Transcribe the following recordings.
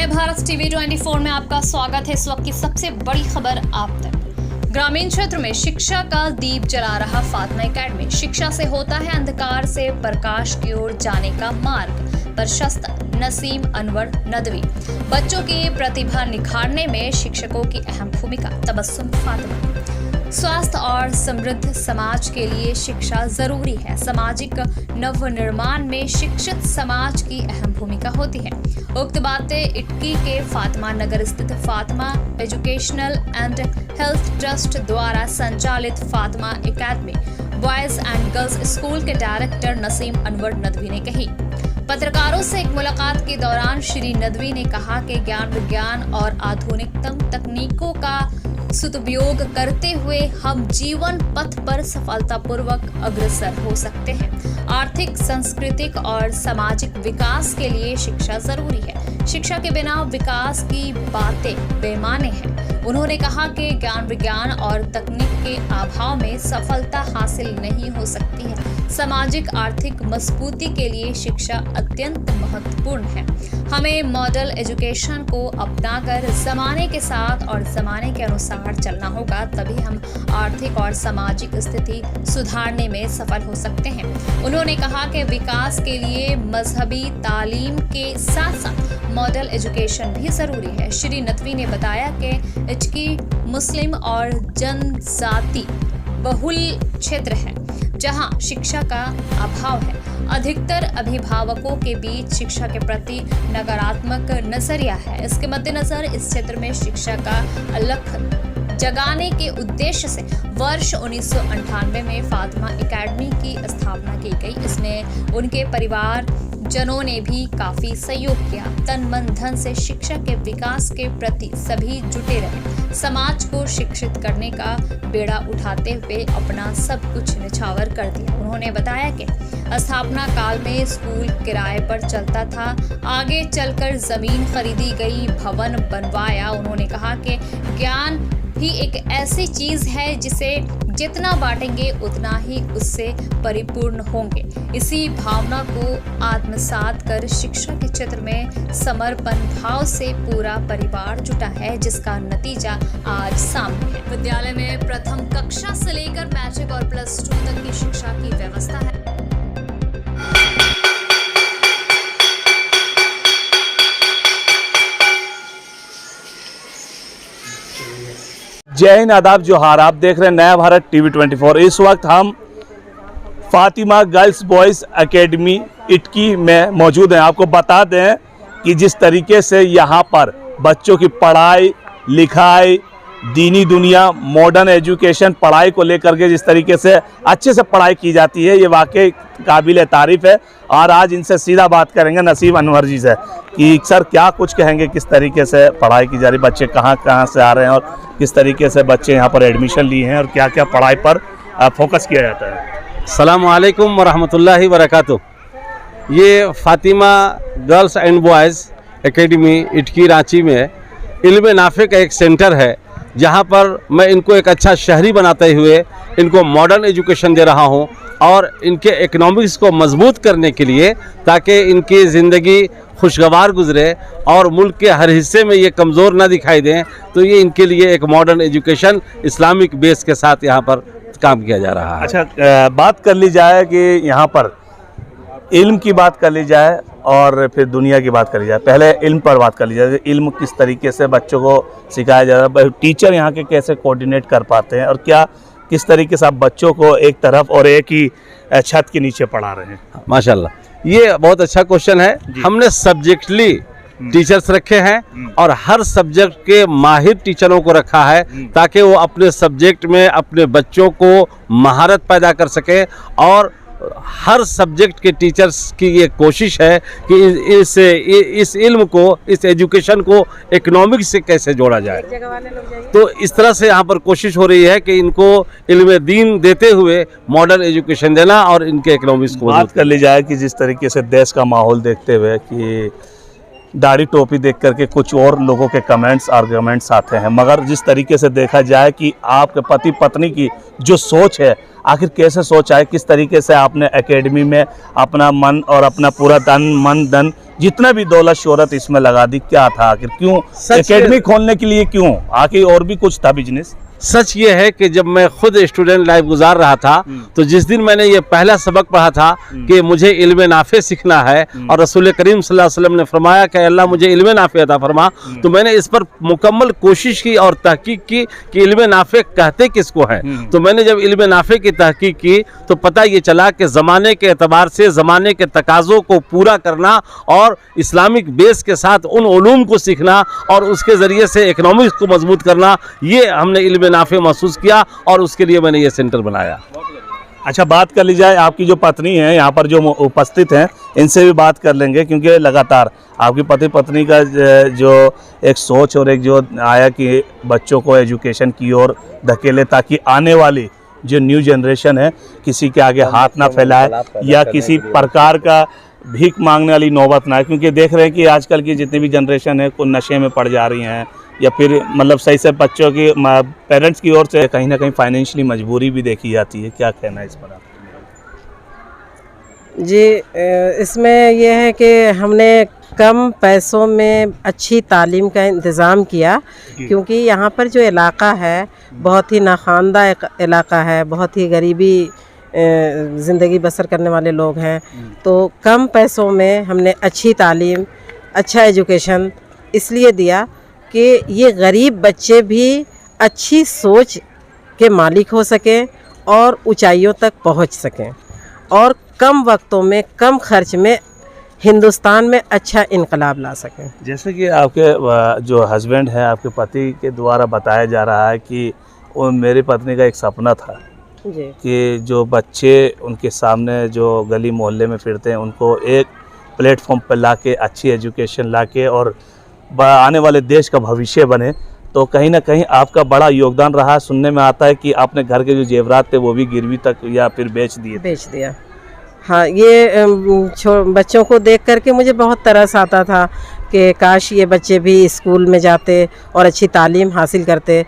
नए भारत टीवी 24 में आपका स्वागत है। इस वक्त की सबसे बड़ी खबर आप तक। ग्रामीण क्षेत्र में शिक्षा का दीप जला रहा फातिमा एकेडमी। शिक्षा से होता है अंधकार से प्रकाश की ओर जाने का मार्ग। प्रशस्त नसीम अनवर नदवी। बच्चों की प्रतिभा निखारने में शिक्षकों की अहम भूमिका। तबस्सुम फातिमा। स्वास्थ्य और समृद्ध समाज के लिए शिक्षा जरूरी है। सामाजिक नवनिर्माण में शिक्षित समाज की अहम भूमिका होती है। उक्त बातें इटकी के फातिमा नगर स्थित Fatima educational and health trust द्वारा संचालित Fatima academy boys and girls school के डायरेक्टर नसीम अनवर नदवी ने कही। पत्रकारों से एक मुलाकात के दौरान श्री नदवी ने कहा कि ज्ञान विज्ञान और आधुनिकतम तकनीकों का सदुपयोग करते हुए हम जीवन पथ पर सफलतापूर्वक अग्रसर हो सकते हैं। आर्थिक, सांस्कृतिक और सामाजिक विकास के लिए शिक्षा जरूरी है। शिक्षा के बिना विकास की बातें बेमाने हैं। उन्होंने कहा कि ज्ञान विज्ञान और तकनीक के अभाव में सफलता हासिल नहीं हो सकती है। सामाजिक आर्थिक मजबूती के लिए शिक्षा अत्यंत महत्वपूर्ण है। हमें मॉडल एजुकेशन को अपनाकर जमाने के साथ और जमाने के अनुसार चलना होगा, तभी हम आर्थिक और सामाजिक स्थिति सुधारने में सफल हो सकते हैं। उन्होंने कहा कि विकास के लिए मजहबी तालीम के साथ साथ मॉडल एजुकेशन भी जरूरी है। श्री नदवी ने बताया कि इटकी मुस्लिम और जनजाति बहुल क्षेत्र है जहां शिक्षा का अभाव है। अधिकतर अभिभावकों के बीच शिक्षा के प्रति नकारात्मक नजरिया है। इसके मद्देनजर इस क्षेत्र में शिक्षा का अलख जगाने के उद्देश्य से वर्ष 1998 में फातिमा एकेडमी की स्थापना की गई। इसमें उनके परिवार जनों ने भी काफी सहयोग किया। तन मन धन से शिक्षा के विकास के प्रति सभी जुटे रहे। समाज को शिक्षित करने का बेड़ा उठाते हुए अपना सब कुछ निछावर कर दिया। उन्होंने बताया कि स्थापना काल में स्कूल किराए पर चलता था, आगे चलकर जमीन खरीदी गई, भवन बनवाया। उन्होंने कहा कि ज्ञान ही एक ऐसी चीज है जिसे जितना बांटेंगे उतना ही उससे परिपूर्ण होंगे। इसी भावना को आत्मसात कर शिक्षा के क्षेत्र में समर्पण भाव से पूरा परिवार जुटा है, जिसका नतीजा आज सामने है। विद्यालय में प्रथम कक्षा से लेकर मैट्रिक और +2 तक की शिक्षा की व्यवस्था है। जय हिंद, आदाब, जोहार। आप देख रहे हैं नया भारत टीवी 24। इस वक्त हम Fatima girls boys academy Itki में मौजूद हैं। आपको बता दें कि जिस तरीके से यहाँ पर बच्चों की पढ़ाई लिखाई, दीनी दुनिया, मॉडर्न एजुकेशन, पढ़ाई को लेकर के जिस तरीके से अच्छे से पढ़ाई की जाती है, ये वाकई काबिल तारीफ़ है। और आज इनसे सीधा बात करेंगे नसीम अनवर जी से कि सर क्या कुछ कहेंगे, किस तरीके से पढ़ाई की जा रही, बच्चे कहाँ कहाँ से आ रहे हैं और किस तरीके से बच्चे यहाँ पर एडमिशन लिए हैं और क्या क्या पढ़ाई पर फोकस किया जाता है। अस्सलाम वालेकुम वरहमतुल्लाहि वबरकातुहू। ये Fatima girls and boys academy Itki Ranchi में इल्म नाफे का एक सेंटर है, जहाँ पर मैं इनको एक अच्छा शहरी बनाते हुए इनको मॉडर्न एजुकेशन दे रहा हूँ और इनके इकोनॉमिक्स को मजबूत करने के लिए, ताकि इनकी ज़िंदगी खुशगवार गुजरे और मुल्क के हर हिस्से में ये कमज़ोर ना दिखाई दें, तो ये इनके लिए एक मॉडर्न एजुकेशन इस्लामिक बेस के साथ यहाँ पर काम किया जा रहा है। अच्छा, बात कर ली जाए कि यहाँ पर इल्म की बात कर ली जाए और फिर दुनिया की बात कर ली जाए। पहले इल्म पर बात कर ली जाए। इल्म किस तरीके से बच्चों को सिखाया जा रहा है, टीचर यहाँ के कैसे कोऑर्डिनेट कर पाते हैं और क्या किस तरीके से आप बच्चों को एक तरफ और एक ही छत के नीचे पढ़ा रहे हैं। माशाल्लाह, ये बहुत अच्छा क्वेश्चन है। हमने सब्जेक्टली टीचर्स रखे हैं और हर सब्जेक्ट के माहिर टीचरों को रखा है, ताकि वो अपने सब्जेक्ट में अपने बच्चों को महारत पैदा कर सके। और हर सब्जेक्ट के टीचर्स की ये कोशिश है कि इस इल्म को, इस एजुकेशन को इकोनॉमिक्स से कैसे जोड़ा जाए। तो इस तरह से यहाँ पर कोशिश हो रही है कि इनको इल्म दीन देते हुए मॉडर्न एजुकेशन देना और इनके इकोनॉमिक्स को। बात कर ली जाए कि जिस तरीके से देश का माहौल देखते हुए कि दाढ़ी टोपी देख करके कुछ और लोगों के कमेंट्स आर्गुमेंट्स आते हैं, मगर जिस तरीके से देखा जाए कि आपके पति पत्नी की जो सोच है, आखिर कैसे सोच आए, किस तरीके से आपने एकेडमी में अपना मन और अपना पूरा मन धन जितना भी दौलत शोहरत इसमें लगा दी, क्या था आखिर, क्यों एकेडमी खोलने के लिए, क्यों आखिर और भी कुछ था बिजनेस? सच ये है कि जब मैं खुद स्टूडेंट लाइफ गुजार रहा था तो जिस दिन मैंने ये पहला सबक पढ़ा था कि मुझे इल्म नाफे सीखना है और रसूल करीम सल्लल्लाहु अलैहि वसल्लम ने फरमाया कि अल्लाह मुझे इल्म नाफे अता फरमा, तो मैंने इस पर मुकम्मल कोशिश की और तहकीक की कि इल्म नाफे कहते किसको है। तो मैंने जब इल्म नाफे की तहकीक की तो पता ये चला कि ज़माने के एतबार से ज़माने के तकाज़ों को पूरा करना और इस्लामिक बेस के साथ उन उलूम को सीखना और उसके ज़रिए से इकनॉमिक्स को मजबूत करना, ये हमने इल्म नाफे महसूस किया और उसके लिए मैंने ये सेंटर बनाया। अच्छा, बात कर ली जाए आपकी जो पत्नी है यहाँ पर जो उपस्थित हैं, इनसे भी बात कर लेंगे, क्योंकि लगातार आपकी पति पत्नी का जो एक सोच और एक जो आया कि बच्चों को एजुकेशन की ओर धकेले ताकि आने वाली जो न्यू जनरेशन है किसी के आगे हाथ ना फैलाए या किसी प्रकार का भीख मांगने वाली नौबत ना आए, क्योंकि देख रहे हैं कि आजकल की जितनी भी जनरेशन है कोई नशे में पड़ जा रही हैं या फिर मतलब सही से बच्चों की पेरेंट्स की ओर से कहीं ना कहीं फाइनेंशियली मजबूरी भी देखी जाती है। क्या कहना है इस पर आप? जी, इसमें यह है कि हमने कम पैसों में अच्छी तालीम का इंतज़ाम किया, क्योंकि यहाँ पर जो इलाका है बहुत ही नाखानदा इलाका है, बहुत ही गरीबी ज़िंदगी बसर करने वाले लोग हैं। तो कम पैसों में हमने अच्छी तालीम, अच्छा एजुकेशन इसलिए दिया कि ये गरीब बच्चे भी अच्छी सोच के मालिक हो सकें और ऊंचाइयों तक पहुंच सकें और कम वक्तों में कम खर्च में हिंदुस्तान में अच्छा इनकलाब ला सकें। जैसे कि आपके जो हस्बैंड है, आपके पति के द्वारा बताया जा रहा है कि वो मेरी पत्नी का एक सपना था जी कि जो बच्चे उनके सामने जो गली मोहल्ले में फिरते हैं उनको एक प्लेटफॉर्म पर लाके अच्छी एजुकेशन लाके और आने वाले देश का भविष्य बने। तो कहीं ना कहीं आपका बड़ा योगदान रहा। सुनने में आता है कि आपने घर के जो जेवरात थे वो भी गिरवी तक या फिर बेच दिया। हाँ, ये बच्चों को देख करके मुझे बहुत तरस आता था कि काश ये बच्चे भी स्कूल में जाते और अच्छी तालीम हासिल करते।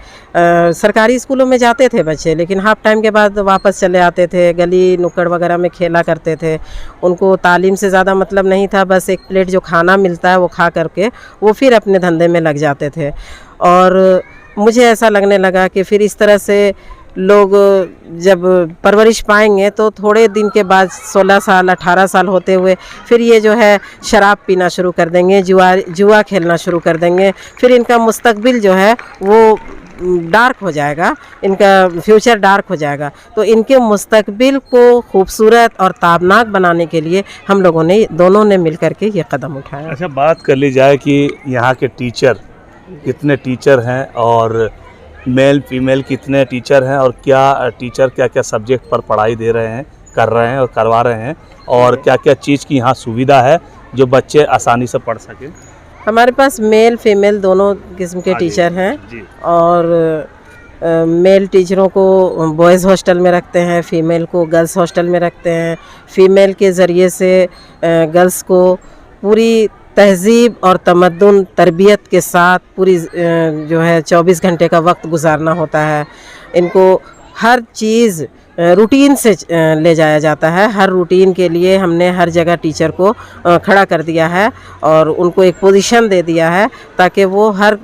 सरकारी स्कूलों में जाते थे बच्चे, लेकिन हाफ टाइम के बाद वापस चले आते थे, गली नुक्कड़ वगैरह में खेला करते थे। उनको तालीम से ज़्यादा मतलब नहीं था, बस एक प्लेट जो खाना मिलता है वो खा करके वो फिर अपने धंधे में लग जाते थे। और मुझे ऐसा लगने लगा कि फिर इस तरह से लोग जब परवरिश पाएंगे तो थोड़े दिन के बाद 16 साल 18 साल होते हुए फिर ये जो है शराब पीना शुरू कर देंगे, जुआ खेलना शुरू कर देंगे। फिर इनका मुस्तकबिल जो है वो डार्क हो जाएगा, इनका फ्यूचर डार्क हो जाएगा। तो इनके मुस्तकबिल को खूबसूरत और ताबनाक बनाने के लिए हम लोगों ने दोनों ने मिल कर के ये कदम उठाया। अच्छा, बात कर ली जाए कि यहाँ के टीचर कितने टीचर हैं और मेल फीमेल कितने टीचर हैं और क्या टीचर क्या क्या सब्जेक्ट पर पढ़ाई दे रहे हैं, कर रहे हैं और करवा रहे हैं, और क्या क्या चीज़ की यहाँ सुविधा है जो बच्चे आसानी से पढ़ सकें? हमारे पास मेल फीमेल दोनों किस्म के टीचर हैं और मेल टीचरों को बॉयज़ हॉस्टल में रखते हैं, फ़ीमेल को गर्ल्स हॉस्टल में रखते हैं। फ़ीमेल के ज़रिए से गर्ल्स को पूरी तहज़ीब और तमद्दुन तरबियत के साथ पूरी जो है 24 घंटे का वक्त गुजारना होता है। इनको हर चीज़ रूटीन से ले जाया जाता है। हर रूटीन के लिए हमने हर जगह टीचर को खड़ा कर दिया है और उनको एक पोजीशन दे दिया है ताकि वो हर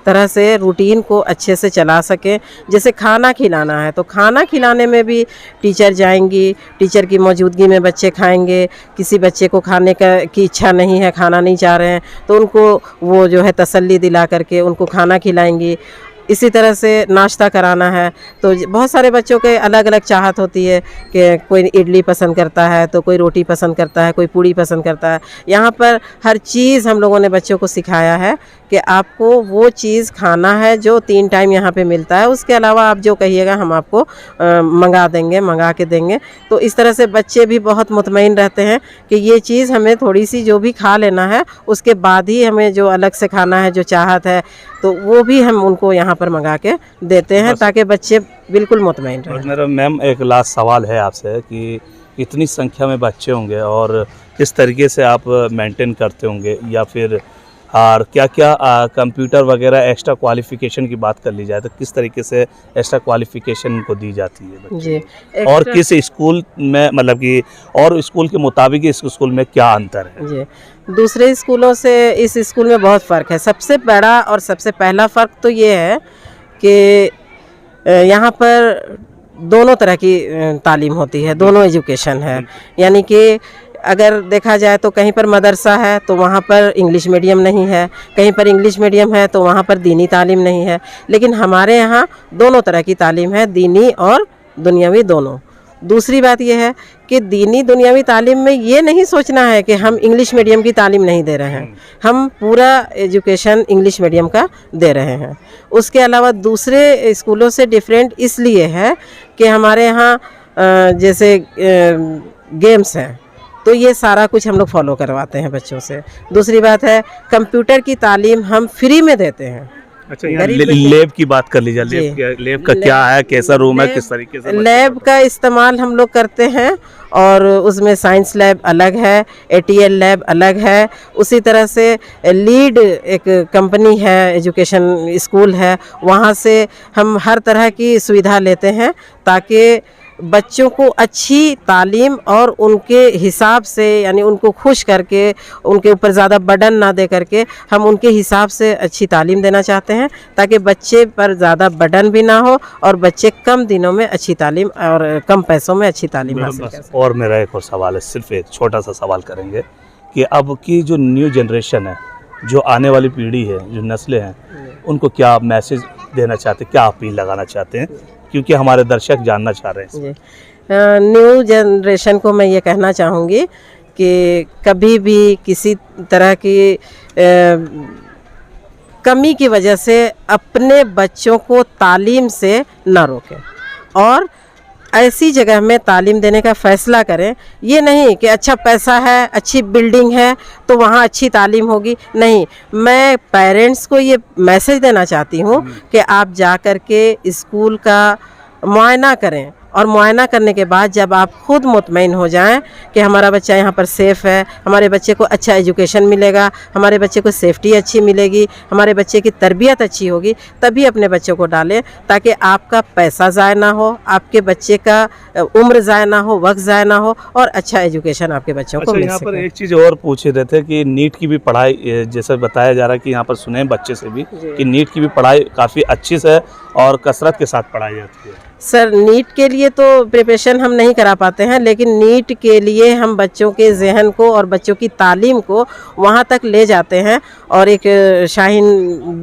तरह से रूटीन को अच्छे से चला सकें। जैसे खाना खिलाना है तो खाना खिलाने में भी टीचर जाएंगी, टीचर की मौजूदगी में बच्चे खाएंगे। किसी बच्चे को खाने की इच्छा नहीं है, खाना नहीं चाह रहे हैं, तो उनको वो जो है तसल्ली दिला करके उनको खाना खिलाएंगी। इसी तरह से नाश्ता कराना है तो बहुत सारे बच्चों के अलग अलग चाहत होती है कि कोई इडली पसंद करता है तो कोई रोटी पसंद करता है, कोई पूड़ी पसंद करता है। यहाँ पर हर चीज़ हम लोगों ने बच्चों को सिखाया है कि आपको वो चीज़ खाना है जो 3 टाइम यहाँ पे मिलता है। उसके अलावा आप जो कहिएगा हम आपको मंगा के देंगे। तो इस तरह से बच्चे भी बहुत मुतमईन रहते हैं कि ये चीज़ हमें थोड़ी सी जो भी खा लेना है उसके बाद ही हमें जो अलग से खाना है, जो चाहत है, तो वो भी हम उनको यहाँ पर मंगा के देते हैं ताकि बच्चे बिल्कुल मुतमईन रहें। मेरा मैम एक लास्ट सवाल है आपसे कि इतनी संख्या में बच्चे होंगे और किस तरीके से आप मेंटेन करते होंगे, या फिर और क्या क्या कंप्यूटर वगैरह एक्स्ट्रा क्वालिफिकेशन की बात कर ली जाए तो किस तरीके से एक्स्ट्रा क्वालिफिकेशन को दी जाती है बच्चों जी को? और किस स्कूल में मतलब कि और स्कूल के मुताबिक इस स्कूल में क्या अंतर है? जी दूसरे स्कूलों से इस स्कूल में बहुत फ़र्क है। सबसे बड़ा और सबसे पहला फ़र्क तो ये है कि यहाँ पर दोनों तरह की तालीम होती है, दोनों एजुकेशन है। यानी कि अगर देखा जाए तो कहीं पर मदरसा है तो वहाँ पर इंग्लिश मीडियम नहीं है, कहीं पर इंग्लिश मीडियम है तो वहाँ पर दीनी तालीम नहीं है। लेकिन हमारे यहाँ दोनों तरह की तालीम है, दीनी और दुनियावी दोनों। दूसरी बात यह है कि दीनी दुनियावी तालीम में ये नहीं सोचना है कि हम इंग्लिश मीडियम की तालीम नहीं दे रहे हैं, हम पूरा एजुकेशन इंग्लिश मीडियम का दे रहे हैं। उसके अलावा दूसरे स्कूलों से डिफरेंट इसलिए है कि हमारे यहाँ जैसे गेम्स हैं तो ये सारा कुछ हम लोग फॉलो करवाते हैं बच्चों से। दूसरी बात है कंप्यूटर की तालीम हम फ्री में देते हैं। अच्छा, यहाँ लैब की बात कर लीजिए। लैब का क्या है, कैसा रूम है, किस तरीके से लैब का इस्तेमाल हम लोग करते हैं और उसमें साइंस लैब अलग है, ATL लैब अलग है। उसी तरह से लीड एक कंपनी है, एजुकेशन स्कूल है, वहाँ से हम हर तरह की सुविधा लेते हैं ताकि बच्चों को अच्छी तालीम और उनके हिसाब से, यानी उनको खुश करके, उनके ऊपर ज़्यादा बर्डन ना दे करके हम उनके हिसाब से अच्छी तालीम देना चाहते हैं ताकि बच्चे पर ज़्यादा बर्डन भी ना हो और बच्चे कम दिनों में अच्छी तालीम और कम पैसों में अच्छी तालीम हासिल कर सकें। और मेरा एक और सवाल है, सिर्फ एक छोटा सा सवाल करेंगे कि अब की जो न्यू जनरेशन है, जो आने वाली पीढ़ी है, जो नस्लें हैं, उनको क्या मैसेज देना चाहते हैं, क्या अपील लगाना चाहते हैं, क्योंकि हमारे दर्शक जानना चाह रहे हैं। जी न्यू जनरेशन को मैं ये कहना चाहूँगी कि कभी भी किसी तरह की कमी की वजह से अपने बच्चों को तालीम से ना रोकें और ऐसी जगह में तालीम देने का फ़ैसला करें। ये नहीं कि अच्छा पैसा है, अच्छी बिल्डिंग है तो वहाँ अच्छी तालीम होगी। नहीं, मैं पेरेंट्स को ये मैसेज देना चाहती हूँ कि आप जा कर के स्कूल का मुआयना करें और मुआयना करने के बाद जब आप खुद मुतमईन हो जाएं कि हमारा बच्चा यहाँ पर सेफ़ है, हमारे बच्चे को अच्छा एजुकेशन मिलेगा, हमारे बच्चे को सेफ्टी अच्छी मिलेगी, हमारे बच्चे की तरबियत अच्छी होगी, तभी अपने बच्चों को डालें ताकि आपका पैसा ज़ाय ना हो, आपके बच्चे का उम्र ज़ाय ना हो, वक्त ज़ाय ना हो और अच्छा एजुकेशन आपके बच्चों को मिल यहाँ पर सके। एक चीज़ और पूछ रहे थे कि नीट की भी पढ़ाई, जैसे बताया जा रहा है कि यहाँ पर सुने बच्चे से भी कि नीट की भी पढ़ाई काफ़ी अच्छी से और कसरत के साथ पढ़ाई जाती है। सर नीट के लिए तो प्रिपरेशन हम नहीं करा पाते हैं, लेकिन नीट के लिए हम बच्चों के जहन को और बच्चों की तालीम को वहाँ तक ले जाते हैं और एक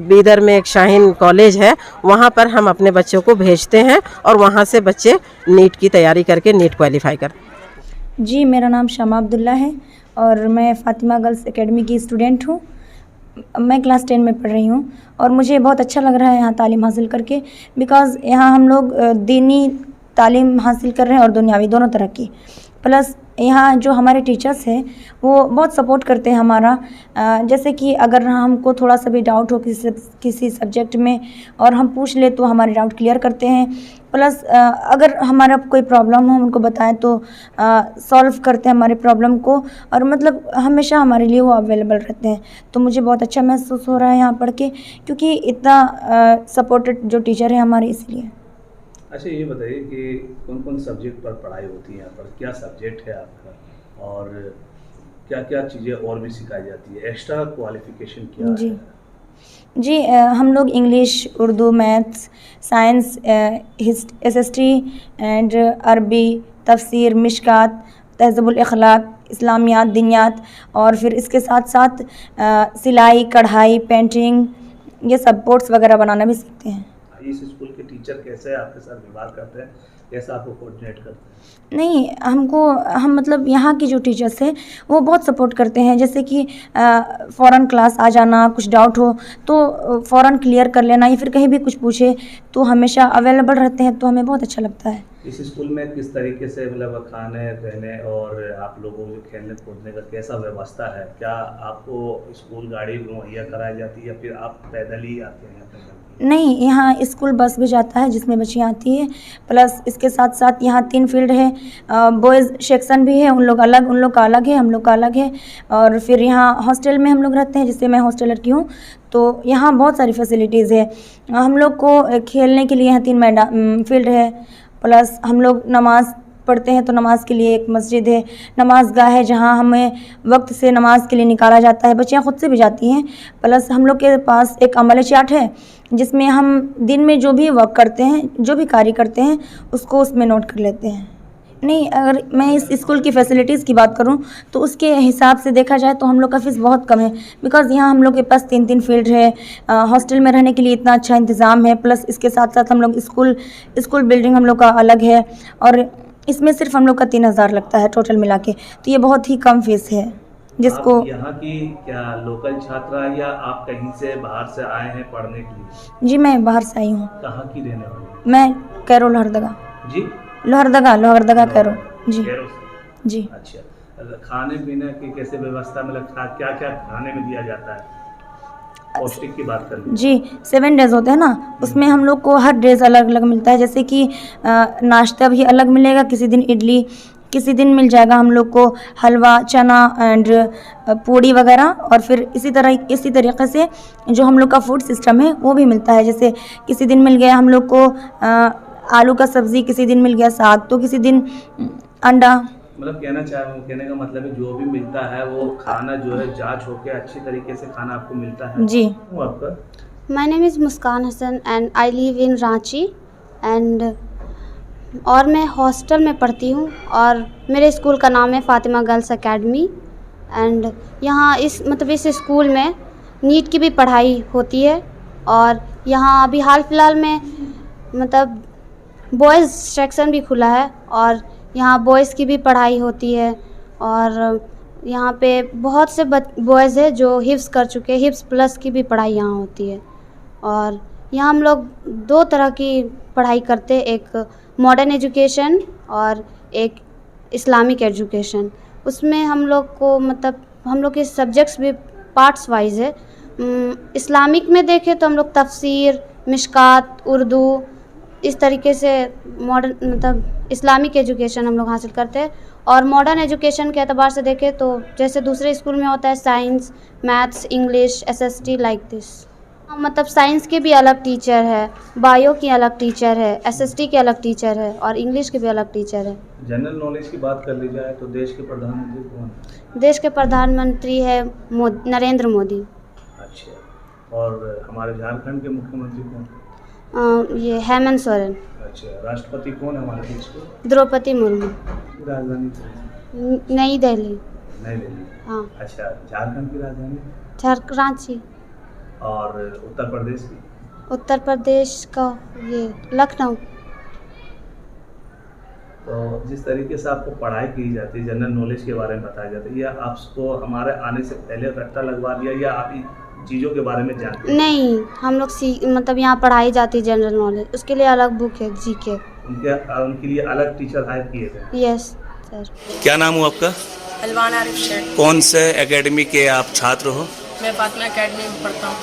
बीदर में एक शाहीन कॉलेज है, वहाँ पर हम अपने बच्चों को भेजते हैं और वहाँ से बच्चे नीट की तैयारी करके नीट क्वालिफाई करते हैं। जी मेरा नाम शमा अब्दुल्ला है और मैं फ़ातिमा गर्ल्स एकेडमी की स्टूडेंट हूँ। मैं क्लास 10 में पढ़ रही हूँ और मुझे बहुत अच्छा लग रहा है यहाँ तालीम हासिल करके, बिकॉज़ यहाँ हम लोग दीनी तालीम हासिल कर रहे हैं और दुनियावी दोनों तरह की। प्लस यहाँ जो हमारे टीचर्स हैं वो बहुत सपोर्ट करते हैं हमारा। जैसे कि अगर हमको थोड़ा सा भी डाउट हो किसी सब्जेक्ट में और हम पूछ ले तो हमारे डाउट क्लियर करते हैं। प्लस अगर हमारा कोई प्रॉब्लम हो उनको बताएं तो सॉल्व करते हैं हमारे प्रॉब्लम को और मतलब हमेशा हमारे लिए वो अवेलेबल रहते हैं। तो मुझे बहुत अच्छा महसूस हो रहा है यहाँ पढ़ के, क्योंकि इतना सपोर्टेड जो टीचर है हमारे, इसलिए। अच्छा, ये बताइए कि कौन कौन सब्जेक्ट पर पढ़ाई होती है यहाँ पर, क्या सब्जेक्ट है आपका और क्या क्या चीज़ें और भी सिखाई जाती है, एक्स्ट्रा क्वालिफिकेशन क्या जी है? जी हम लोग English, Urdu, maths, science, history and अरबी, तफसीर, मिशकात, तहज़ीबुल अखलाक, इस्लामियात, दीनियात और फिर इसके साथ साथ सिलाई, कढ़ाई, पेंटिंग, ये सब बोर्ड्स वगैरह बनाना भी सीखते हैं। इस स्कूल के टीचर कैसे आपके साथ व्यवहार करते हैं, कैसे आपको कोऑर्डिनेट करते हैं? नहीं, हम मतलब यहाँ की जो टीचर्स हैं वो बहुत सपोर्ट करते हैं। जैसे कि फ़ौरन क्लास आ जाना, कुछ डाउट हो तो फ़ौरन क्लियर कर लेना, या फिर कहीं भी कुछ पूछे तो हमेशा अवेलेबल रहते हैं, तो हमें बहुत अच्छा लगता है। इस स्कूल में किस तरीके से मतलब खाने रहने और आप लोगों को खेलने कूदने का कैसा व्यवस्था है? क्या आपको स्कूल गाड़ी मुहैया कराई जाती है या फिर आप पैदल ही आते हैं अपने घर के? नहीं, यहाँ स्कूल बस भी जाता है जिसमें बच्चियाँ आती है, प्लस इसके साथ साथ यहाँ 3 फील्ड है। बॉयज़ सेक्शन भी है, उन लोग का अलग है, हम लोग का अलग है। और फिर यहाँ हॉस्टल में हम लोग रहते हैं, जिससे मैं हॉस्टलर की हूँ, तो यहाँ बहुत सारी फैसिलिटीज़ है। हम लोग को खेलने के लिए यहाँ 3 फील्ड है, प्लस हम लोग नमाज़ पढ़ते हैं तो नमाज़ के लिए एक मस्जिद है, नमाज गाह है जहाँ हमें वक्त से नमाज के लिए निकाला जाता है। बच्चियाँ खुद से भी जाती हैं। प्लस हम लोग के पास एक अमल चार्ट है जिसमें हम दिन में जो भी वर्क करते हैं, जो भी कार्य करते हैं, उसको उसमें नोट कर लेते हैं। नहीं, अगर मैं इस स्कूल की फ़ैसिलिटीज़ की बात करूं तो उसके हिसाब से देखा जाए तो हम लोग का फ़ीस बहुत कम है, बिकॉज़ यहाँ हम लोग के पास 3 फील्ड है, हॉस्टल में रहने के लिए इतना अच्छा इंतज़ाम है, प्लस इसके साथ साथ हम लोग स्कूल बिल्डिंग हम लोग का अलग है, और इसमें सिर्फ हम लोग का 3000 लगता है टोटल मिला के, तो ये बहुत ही कम फीस है जिसको। आप यहाँ की क्या लोकल छात्रा या आप कहीं से बाहर से आए हैं पढ़ने के लिए? जी, मैं बाहर से आई हूँ। कहाँ की रहने वाली? मैं कैरो लोहरदगा। जी, लोहरदगा कैरो। जी कैरो से। जी। अच्छा, खाने पीने की कैसे व्यवस्था, मतलब क्या क्या खाने में दिया जाता है? पौष्टिक की बात कर लीजिए। जी, 7 डेज़ होते हैं ना, उसमें हम लोग को हर डेज़ अलग अलग मिलता है। जैसे कि नाश्ता भी अलग मिलेगा, किसी दिन इडली, किसी दिन मिल जाएगा हम लोग को हलवा, चना एंड पूड़ी वगैरह, और फिर इसी तरीके से जो हम लोग का फूड सिस्टम है वो भी मिलता है। जैसे किसी दिन मिल गया हम लोग को आलू का सब्ज़ी, किसी दिन मिल गया साग, तो किसी दिन अंडा। मतलब कहने का मतलब है जो भी मिलता है वो खाना जो है जांच होके अच्छी तरीके से खाना आपको मिलता है। जी। वो आपका? My name is Muskan Hasan and I live in Ranchi and और मैं हॉस्टल में पढ़ती हूँ, और मेरे स्कूल का नाम है फातिमा गर्ल्स एकेडमी। एंड यहाँ इस स्कूल में नीट की भी पढ़ाई होती है, और यहाँ अभी हाल फिलहाल में मतलब बॉयज़ सेक्शन भी खुला है, और यहाँ बॉयज़ की भी पढ़ाई होती है। और यहाँ पे बहुत से बॉयज़ है जो हिफ्स कर चुके हैं, हिफ्स प्लस की भी पढ़ाई यहाँ होती है। और यहाँ हम लोग 2 तरह की पढ़ाई करते हैं, एक मॉडर्न एजुकेशन और एक इस्लामिक एजुकेशन। उसमें हम लोग को हम लोग के सब्जेक्ट्स भी पार्ट्स वाइज है। इस्लामिक में देखें तो हम लोग तफसीर, मिशकात, उर्दू, इस तरीके से मॉडर्न इस्लामिक एजुकेशन हम लोग हासिल करते हैं। और मॉडर्न एजुकेशन के एतबार से देखें तो जैसे दूसरे स्कूल में होता है science, maths, English, SST like this. Science के भी अलग टीचर है, बायो की अलग टीचर है, SST के अलग टीचर है, और इंग्लिश के भी अलग टीचर है। जनरल नॉलेज की बात कर ली जाए तो देश के प्रधानमंत्री कौन है? देश के प्रधानमंत्री है नरेंद्र मोदी। अच्छा, और हमारे झारखंड के मुख्यमंत्री कौन? ये हेमंत सोरेन। अच्छा, राष्ट्रपति कौन है हमारे देश के? द्रौपदी मुर्मू। राजधानी कौन सी? नई दिल्ली। नई दिल्ली। हाँ। अच्छा, झारखंड की राजधानी? रांची। और उत्तर प्रदेश की? उत्तर प्रदेश का ये लखनऊ। तो जिस तरीके से आपको पढ़ाई की जाती है, जनरल नॉलेज के बारे में बताया जाता है, या आपको हमारे आने से पहले रट्टा लगवा दिया, या आप इन चीज़ों के बारे में जानते हैं? नहीं, हम लोग यहाँ पढ़ाई जाती है जनरल नॉलेज, उसके लिए अलग बुक है GK। उनके लिए अलग टीचर हायर किए थे? Yes sir. क्या नाम हुआ आपका? अलवान आरिफ शेख। कौन से एकेडमी के आप छात्र हो? मैं फातिमा एकेडमी में पढ़ता हूँ।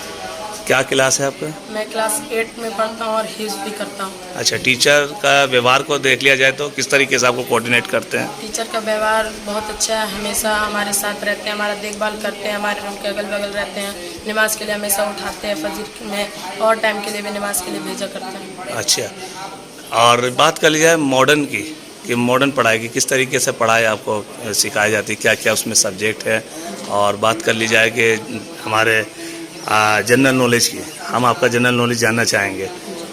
क्या क्लास है आपका? मैं क्लास 8 में पढ़ता हूँ और हिफ्ज़ भी करता हूँ। अच्छा, टीचर का व्यवहार को देख लिया जाए तो किस तरीके से आपको कोऑर्डिनेट करते हैं? टीचर का व्यवहार बहुत अच्छा है, हमेशा हमारे साथ रहते हैं, हमारा देखभाल करते हैं, हमारे रूम के अगल बगल रहते हैं, नमाज के लिए हमेशा उठाते हैं, फजर में और टाइम के लिए भी नमाज के लिए भेजा करते हैं। अच्छा, और बात कर ली जाए मॉडर्न की, कि मॉडर्न पढ़ाई की किस तरीके से पढ़ाई आपको सिखाई जाती है, क्या क्या उसमें सब्जेक्ट है? और बात कर ली जाए कि हमारे जनरल नॉलेज की, हम आपका जनरल नॉलेज जानना चाहेंगे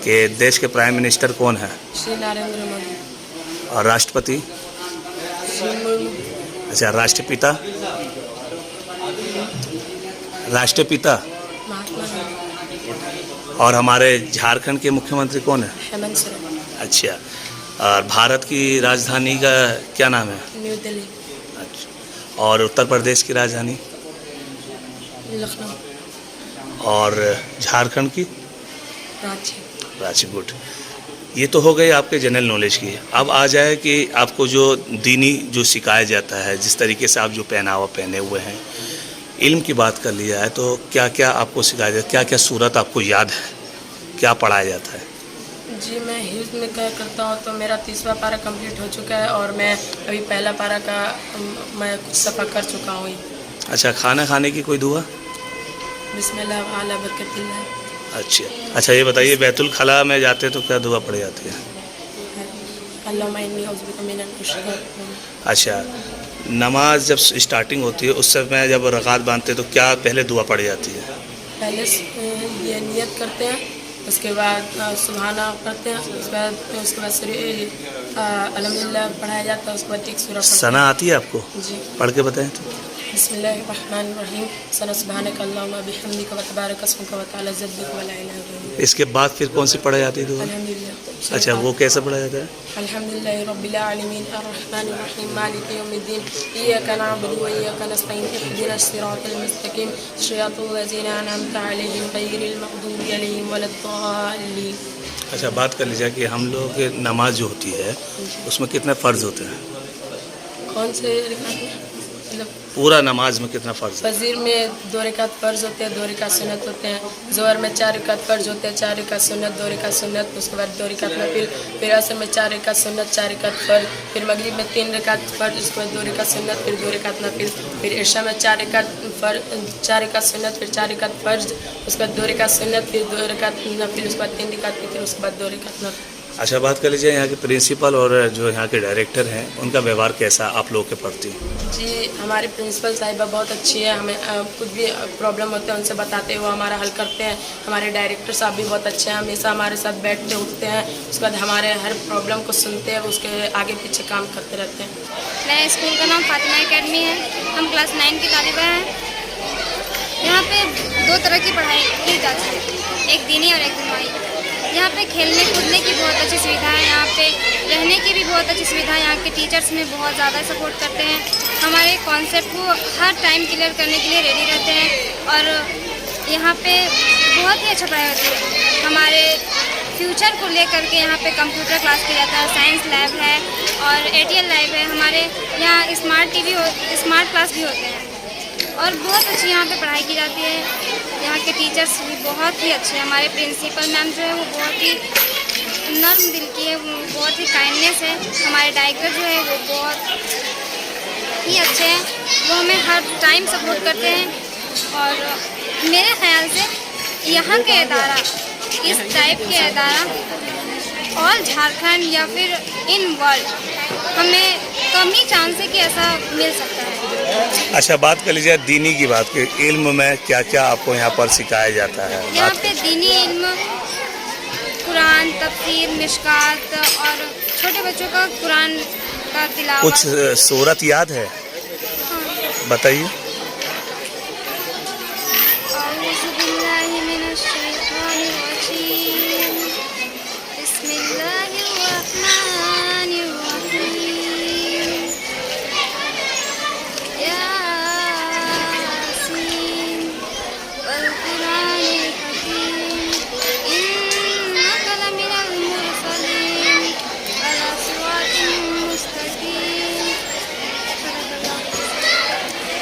कि देश के प्राइम मिनिस्टर कौन है? श्री नरेंद्र मोदी। और राष्ट्रपति? श्री मुर्मू। अच्छा, राष्ट्रपिता? राष्ट्रपिता? महात्मा गांधी। और हमारे झारखंड के मुख्यमंत्री कौन है? हेमंत सोरेन। अच्छा, और भारत की राजधानी का क्या नाम है? न्यू दिल्ली। अच्छा, और उत्तर प्रदेश की राजधानी? लखनऊ। और झारखंड की? रांची। रांची। गुड। ये तो हो गई आपके जनरल नॉलेज की। अब आ जाए कि आपको जो दीनी जो सिखाया जाता है, जिस तरीके से आप जो पहनावा पहने हुए हैं, इल्म की बात कर लिया है तो क्या क्या आपको सिखाया जाता है, क्या क्या सूरत आपको याद है, क्या पढ़ाया जाता है? जी, मैं हिफ्ज़ में क्या करता हूँ तो मेरा 30वां पारा कंप्लीट हो चुका है और मैं अभी पहला पारा का मैं कुछ सफ़ा कर चुका हूँ। अच्छा, खाना खाने की कोई दुआ? बिस्मिल्लाह आला बरकतिल्लाह। अच्छा, ये बताइए बैतुल खला में जाते तो क्या दुआ पड़ी जाती है? अल्लाहुम्मा इन्नी औज़ु बिका मिनल मुश्रिकीन। अच्छा, नमाज जब स्टार्टिंग होती है उस समय जब रकात बांधते तो क्या पहले दुआ पड़ी जाती है? पहले ये नियत करते हैं, उसके बाद सुबहाना पढ़ते हैं, उसके बाद अल्हम्दुलिल्लाह पढ़ाया जाता है, उसके बाद एक सूरा पढ़ते सना आती है आपको? हैं। जी, पढ़ के बताएं तो। बिस्मिल्लाहिर्रहमानिर्रहीम सना सुबहानक अल्लाहुम्मा बिहम्दिका व तबारक अस्मुका व तआला जद्दुका व ला इलाहा गैरुक। इसके बाद फिर कौन सी पढ़ाई जाती है दुआ? अल्हम्दुलिल्लाह। अच्छा, वो कैसे पढ़ा जाता है? अल्हम्दुलिल्लाहि रब्बिल आलमीन अर्रहमानिर रहीम मालिकि यौमिद्दीन इय्याका नअबुदु व इय्याका नस्तईन इहदिनस सिरातल मुस्तकीम सिरातल लज़ीना अनअमता अलैहिम गैरिल मग़दूबि अलैहिम वलद्दाल्लीन। अच्छा, बात कर लीजिए कि हम लोग की नमाज जो होती है उसमें कितने फ़र्ज़ होते हैं? कौन से रिकात में? मतलब पूरा नमाज में कितना फ़र्ज़ है? फजीर में 2 रकात फ़र्ज होते हैं, 2 रकात सुन्नत होते हैं। ज़ोहर में 4 रकात फ़र्ज होते हैं, 4 रकात सुन्नत, 2 रकात सुन्नत, उसके बाद 2 रकात नफिल। फिर असर में 4 रकात सुन्नत, 4 रकात फ़र्ज। फिर मगरिब में 3 रकात फ़र्ज, उसके बाद 2 रकात सुन्नत, फिर 2 रकात नफिल। फिर इशा में 4 रकात सुन्नत, फिर 4 रकात फ़र्ज, उसके बाद 2 रकात सुन्नत, फिर 2 रकात नफिल, उसके बाद 3 रकात फिर उसके बाद 2 रकात नफिल। अच्छा, बात कर लीजिए यहाँ के प्रिंसिपल और जो यहाँ के डायरेक्टर हैं उनका व्यवहार कैसा आप लोगों के प्रति? जी, हमारे प्रिंसिपल साहिबा बहुत अच्छी है, हमें कुछ भी प्रॉब्लम होते हैं उनसे बताते हैं, वो हमारा हल करते हैं। हमारे डायरेक्टर साहब भी बहुत अच्छे हैं, हमेशा हमारे साथ बैठते उठते हैं, उसके बाद हमारे हर प्रॉब्लम को सुनते हैं, उसके आगे पीछे काम करते रहते हैं। मेरे स्कूल का नाम फातिमा एकेडमी है, हम क्लास 9 की तालिबा हैं। यहाँ पे 2 तरह की पढ़ाई की जाती है, एक दीनी और एक दिमागी। यहाँ पे खेलने कूदने की बहुत अच्छी सुविधा है, यहाँ पे रहने की भी बहुत अच्छी सुविधा है। यहाँ के टीचर्स में बहुत ज़्यादा सपोर्ट करते हैं, हमारे कॉन्सेप्ट को हर टाइम क्लियर करने के लिए रेडी रहते हैं। और यहाँ पे बहुत ही अच्छा पढ़ाई होती है। हमारे फ्यूचर को लेकर के यहाँ पे कंप्यूटर क्लास किया जाता है, साइंस लैब है और ATL लैब है। हमारे यहाँ स्मार्ट क्लास भी होते हैं और बहुत अच्छी यहाँ पे पढ़ाई की जाती है। यहाँ के टीचर्स भी बहुत ही अच्छे हैं। हमारे प्रिंसिपल मैम जो है वो बहुत ही नर्म दिल की है, वो बहुत ही काइंडनेस है। हमारे डायरेक्टर जो है वो बहुत ही अच्छे हैं, वो हमें हर टाइम सपोर्ट करते हैं। और मेरे ख्याल से यहाँ के अदारा, इस टाइप के अदारा ऑल झारखंड या फिर इन वर्ल्ड हमें कम ही चांस है कि ऐसा मिल सकता है। अच्छा, बात कर लीजिए दीनी की बात की, इल्म में क्या क्या आपको यहाँ पर सिखाया जाता है? यहाँ पे दीनी इल्म, कुरान, तफसीर, मिशकात और छोटे बच्चों का कुरान का तिलावत। कुछ सूरत याद है? बताइए।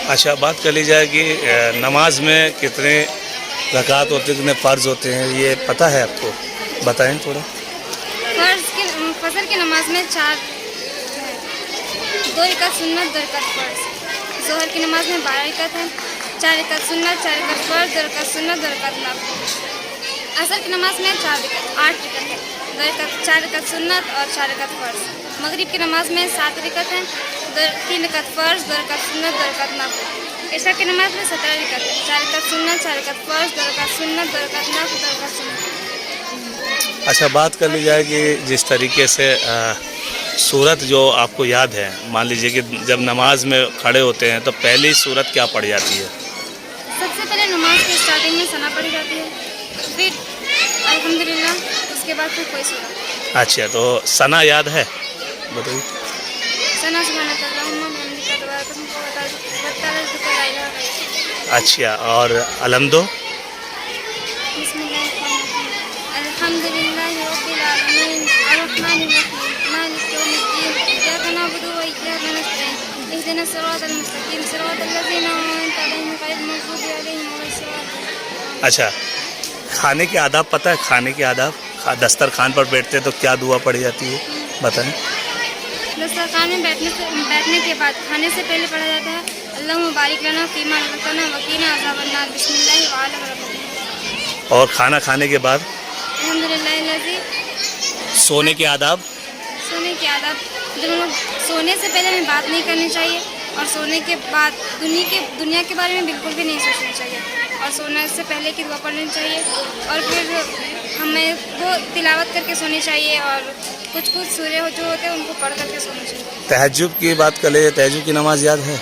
अच्छा, बात कर ली जाए कि नमाज में कितने रकात होते हैं, कितने फ़र्ज़ होते हैं, ये पता है आपको? बताएं थोड़ा। फजर की नमाज में 4 है, 2 रकात सुन्नत, 2 रकात फ़र्ज़। ज़ोहर की नमाज में 12 रकात है, 4 रकात सुन्नत, 4 रकात फ़र्ज़, 2 रकात सुन्नत, 2 रकात नफ़िल। असर की नमाज में 8 रकात है, 2 रकात 4 रकात सुन्नत और 4 रकात फ़र्ज़। मगरिब की नमाज में 7 रकात है, 3 रकात फ़र्ज़, 2 रकात सुन्नत, 2 रकात नफ़िल। इशा की नमाज में 17 रकात है, 4 रकात सुन्नत, 4 रकात फ़र्ज़, 2 रकात सुन्नत, 2 रकात नफ़िल, 2 रकात सुन्नत। अच्छा, बात कर ली जाए कि जिस तरीके से सूरत जो आपको याद है, मान लीजिए कि जब नमाज में खड़े होते हैं तो पहली सूरत क्या पढ़ जाती है? सबसे पहले नमाज की स्टार्टिंग में सना पढ़ी जाती है, फिर अल्हम्दुलिल्लाह, उसके बाद फिर कोई सूरत। अच्छा, तो सना याद है? बताइए। सना सुभानक अल्लाहुम्मा बिहम्दिका तबारक अस्मुका व तआला जद्दुका व ला इलाहा गैरुक। अच्छा, और अलहम्दो? बिस्मिल्लाहिर्रहमानिर्रहीम। अल्हम्दुलिल्लाहि रब्बिल आलमीन इहदिनस सिरातल मुस्तकीम सिरातल लज़ीना अनअमता अलैहिम गैरिल मग़ज़ूबि अलैहिम वलद्दाल्लीन। अच्छा, खाने के आदाब पता है? खाने के आदाब, दस्तरखान पर बैठते तो क्या दुआ पड़ी जाती है, बताएं। दस्तरखान में बैठने के बाद खाने से पहले पढ़ा जाता है अल्लाहुम्मा बारिक लना फ़ीमा रज़क़तना वक़ीना अज़ाबन्नार बिस्मिल्लाहि व अला बरकतिह। और खाना खाने के बाद अल्हम्दुलिल्लाहिल्लज़ी। सोने के आदाब? सोने के आदाब, जब हम लोग सोने से पहले हमें बात नहीं करनी चाहिए और सोने के बाद दुनिया के बारे में बिल्कुल भी नहीं सोचना चाहिए और सोने से पहले की दुआ पढ़नी चाहिए और फिर हमें वो तिलावत करके सोनी चाहिए और कुछ सूर्य जो होते हैं उनको पढ़ करके सोना चाहिए। तहज्जुद की बात कर ले, तहज्जुद की नमाज याद है?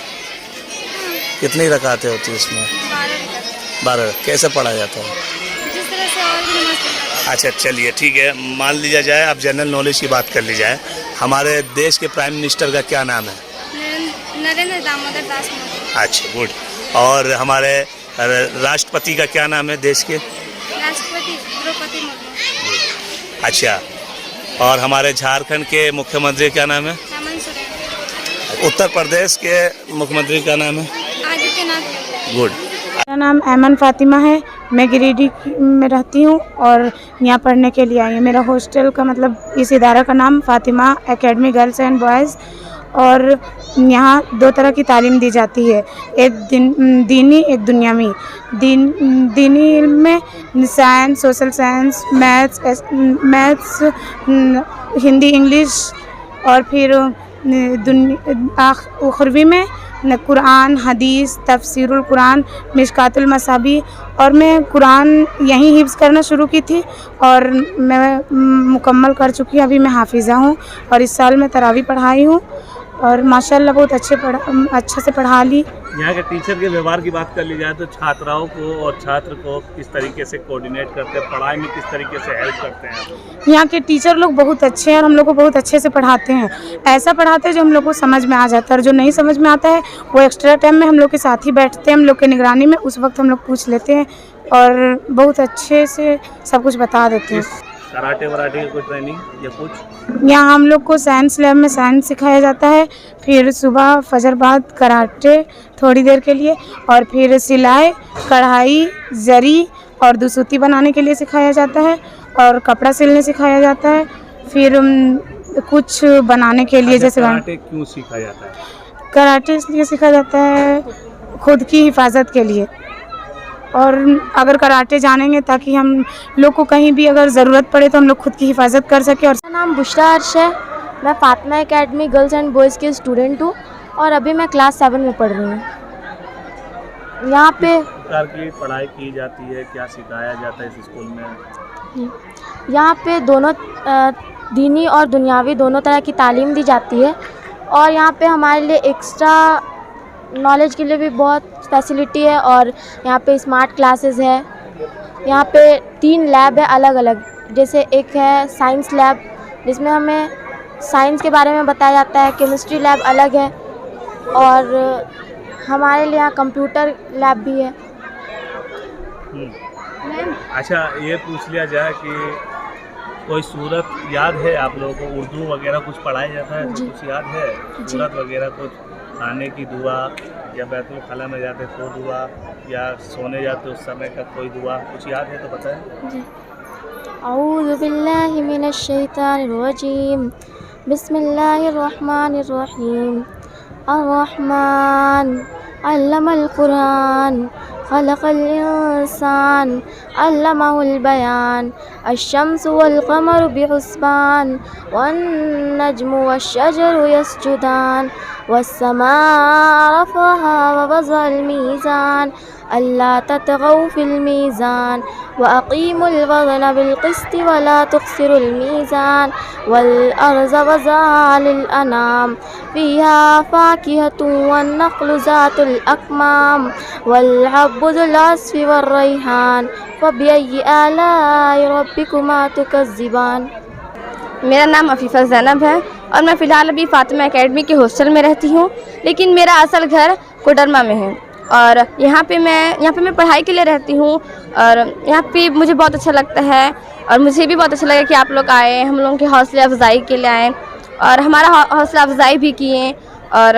कितनी रकातें होती है इसमें? 12। कैसे पढ़ा जाता है? जिस तरह से और भी नमाज पढ़ा जाता है। अच्छा चलिए ठीक है, मान लिया जाए अब जनरल नॉलेज की बात कर ली जाए, हमारे देश के प्राइम मिनिस्टर का क्या नाम है? नरेंद्र दामोदर दास मोदी। अच्छा गुड। और हमारे राष्ट्रपति का क्या नाम है देश के? राष्ट्रपति द्रौपदी मुर्मू। अच्छा, और हमारे झारखंड के मुख्यमंत्री क्या नाम है? हेमंत सोरेन। उत्तर प्रदेश के मुख्यमंत्री का नाम है? आदित्यनाथ। गुड। मेरा नाम ऐमन फातिमा है, मैं गिरिडीह में रहती हूँ और यहाँ पढ़ने के लिए आई हूँ। मेरा हॉस्टल का मतलब इस इदारा का नाम Fatima academy girls and boys, और यहाँ 2 तरह की तालीम दी जाती है, एक दीनी एक दुनियावी। दीनी में science, social science, maths, Hindi, English, और फिर उखरवी में कुरान, हदीस, तफसीरुल कुरान, मिशकातुल मसाबी। और मैं कुरान यहीं हिफ्ज़ करना शुरू की थी और मैं मुकम्मल कर चुकी हूँ। अभी मैं हाफिज़ा हूँ और इस साल मैं तरावी पढ़ाई हूँ और माशाल्लाह बहुत अच्छा से पढ़ा ली। यहाँ के टीचर के व्यवहार की बात कर ली जाए तो छात्राओं को और छात्र को किस तरीके से कोऑर्डिनेट करते हैं, पढ़ाई में किस तरीके से हेल्प करते हैं? यहाँ के टीचर लोग बहुत अच्छे हैं और हम लोग को बहुत अच्छे से पढ़ाते हैं। ऐसा पढ़ाते हैं जो हम लोग को समझ में आ जाता है, और जो नहीं समझ में आता है वो एक्स्ट्रा टाइम में हम लोग के साथ ही बैठते हैं, हम लोग के निगरानी में, उस वक्त हम लोग पूछ लेते हैं और बहुत अच्छे से सब कुछ बता देते हैं। कराटे वराटे की कोई ट्रेनिंग या कुछ? यहाँ हम लोग को साइंस लैब में साइंस सिखाया जाता है, फिर सुबह फजर बाद कराटे थोड़ी देर के लिए, और फिर सिलाई, कढ़ाई, जरी और दुसूती बनाने के लिए सिखाया जाता है, और कपड़ा सिलने सिखाया जाता है, फिर कुछ बनाने के लिए। जैसे कराटे क्यों सिखाया जाता है? कराटे इसलिए सिखाया जाता है खुद की हिफाजत के लिए, और अगर कराटे जानेंगे ताकि हम लोग को कहीं भी अगर ज़रूरत पड़े तो हम लोग खुद की हिफाजत कर सकें। और मेरा नाम बुशरा अर्श है, मैं Fatima academy girls and boys की स्टूडेंट हूँ और अभी मैं क्लास 7 में पढ़ रही हूँ। यहाँ पे किस प्रकार की पढ़ाई की जाती है, क्या सिखाया जाता है इस स्कूल में? यहाँ पे दोनों दीनी और दुनियावी दोनों तरह की तालीम दी जाती है, और यहाँ पे हमारे लिए एक्स्ट्रा नॉलेज के लिए भी बहुत फैसिलिटी है, और यहाँ पे स्मार्ट क्लासेस है। यहाँ पे 3 लैब है अलग अलग, जैसे एक है साइंस लैब जिसमें हमें साइंस के बारे में बताया जाता है, केमिस्ट्री लैब अलग है, और हमारे लिए यहाँ कंप्यूटर लैब भी है। अच्छा, ये पूछ लिया जाए कि कोई सूरत याद है आप लोगों को? उर्दू वगैरह कुछ पढ़ाया जाता है तो कुछ याद है? सूरत वगैरह कुछ, खाने की दुआ या बैतुल खला में जाते तो दुआ, या सोने जाते उस समय का कोई दुआ कुछ याद है तो बताएं। औज़ु बिल्लाहि मिनश शैतानिर रजीम, बिस्मिल्लाहिर रहमानिर रहीम, अर्रहमान अल्लमल कुरान, खलक़ल इंसान, अल्लमहुल बयान, अश-शम्सु वल क़मरु बिहुस्बान, वन नज्मु वश-शजरु यस्जुदान, वस्समाअ रफ़अहा व वज़अल मीज़ान, अल्ला ततग़ौ फ़िल मीज़ान व अक़ीमुल वज़न बिल क़िस्ति व ला तुख़्सिरुल मीज़ान, वल अर्ज़ वज़अहा लिल अनाम, फ़ीहा फ़ाकिहतुन वन नख़्लु ज़ातुल अकमाम, वल हब्बु ज़ुल अस्फ़ि वर रैहान, फ़बिअय्यि आलाइ रब्बिकुमा तुकज़्ज़िबान। मेरा नाम अफ़ीफ़ा ज़ैनब है और मैं फ़िलहाल अभी फ़ातिमा एकेडमी के हॉस्टल में रहती हूँ, लेकिन मेरा असल घर कोडरमा में है, और यहाँ पे मैं पढ़ाई के लिए रहती हूँ, और यहाँ पे मुझे बहुत अच्छा लगता है, और मुझे भी बहुत अच्छा लगा कि आप लोग आए, हम लोगों के हौसला अफ़ज़ाई के लिए आए और हमारा हौसला अफ़ज़ाई भी किए, और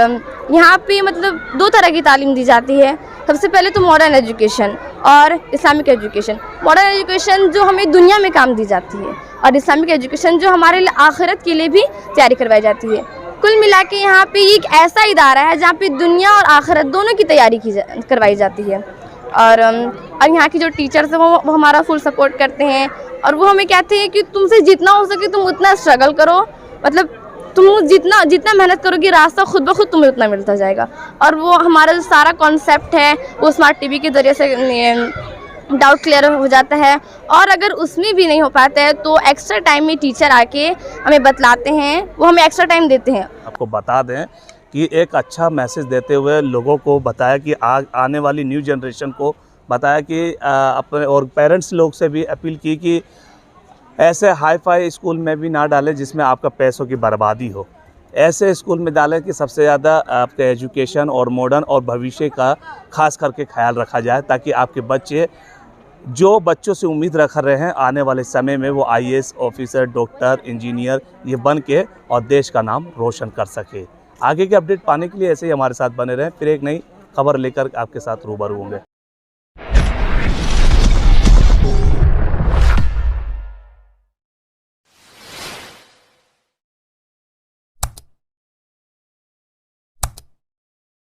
यहाँ पे मतलब 2 तरह की तालीम दी जाती है। सबसे पहले तो मॉडर्न एजुकेशन और इस्लामिक एजुकेशन। मॉडर्न एजुकेशन जो हमें दुनिया में काम दी जाती है और इस्लामिक एजुकेशन जो हमारे लिए आखिरत के लिए भी तैयारी करवाई जाती है। कुल मिला के यहाँ पे एक ऐसा इदारा है जहाँ पे दुनिया और आखिरत दोनों की तैयारी करवाई जाती है। और यहाँ की जो टीचर्स हैं वो हमारा फुल सपोर्ट करते हैं और वो हमें कहते हैं कि तुमसे जितना हो सके तुम उतना स्ट्रगल करो, मतलब तुम जितना मेहनत करोगी रास्ता खुद ब खुद तुम्हें उतना मिलता जाएगा। और वो हमारा जो सारा कॉन्सेप्ट है वो स्मार्ट टीवी के ज़रिए से डाउट क्लियर हो जाता है। और अगर उसमें भी नहीं हो पाता है तो एक्स्ट्रा टाइम में टीचर आके हमें बतलाते हैं, वो हमें एक्स्ट्रा टाइम देते हैं। आपको बता दें कि एक अच्छा मैसेज देते हुए लोगों को बताया कि आने वाली न्यू जनरेशन को बताया कि अपने और पेरेंट्स लोग से भी अपील की कि ऐसे हाई फाई स्कूल में भी ना डालें जिसमें आपका पैसों की बर्बादी हो। ऐसे स्कूल में डालें कि सबसे ज़्यादा आपके एजुकेशन और मॉडर्न और भविष्य का खास करके ख्याल रखा जाए, ताकि आपके बच्चे जो बच्चों से उम्मीद रख रहे हैं आने वाले समय में वो IAS ऑफिसर, डॉक्टर, इंजीनियर ये बन के और देश का नाम रोशन कर सके। आगे के अपडेट पाने के लिए ऐसे ही हमारे साथ बने रहें। फिर एक नई खबर लेकर आपके साथ रूबरू होंगे।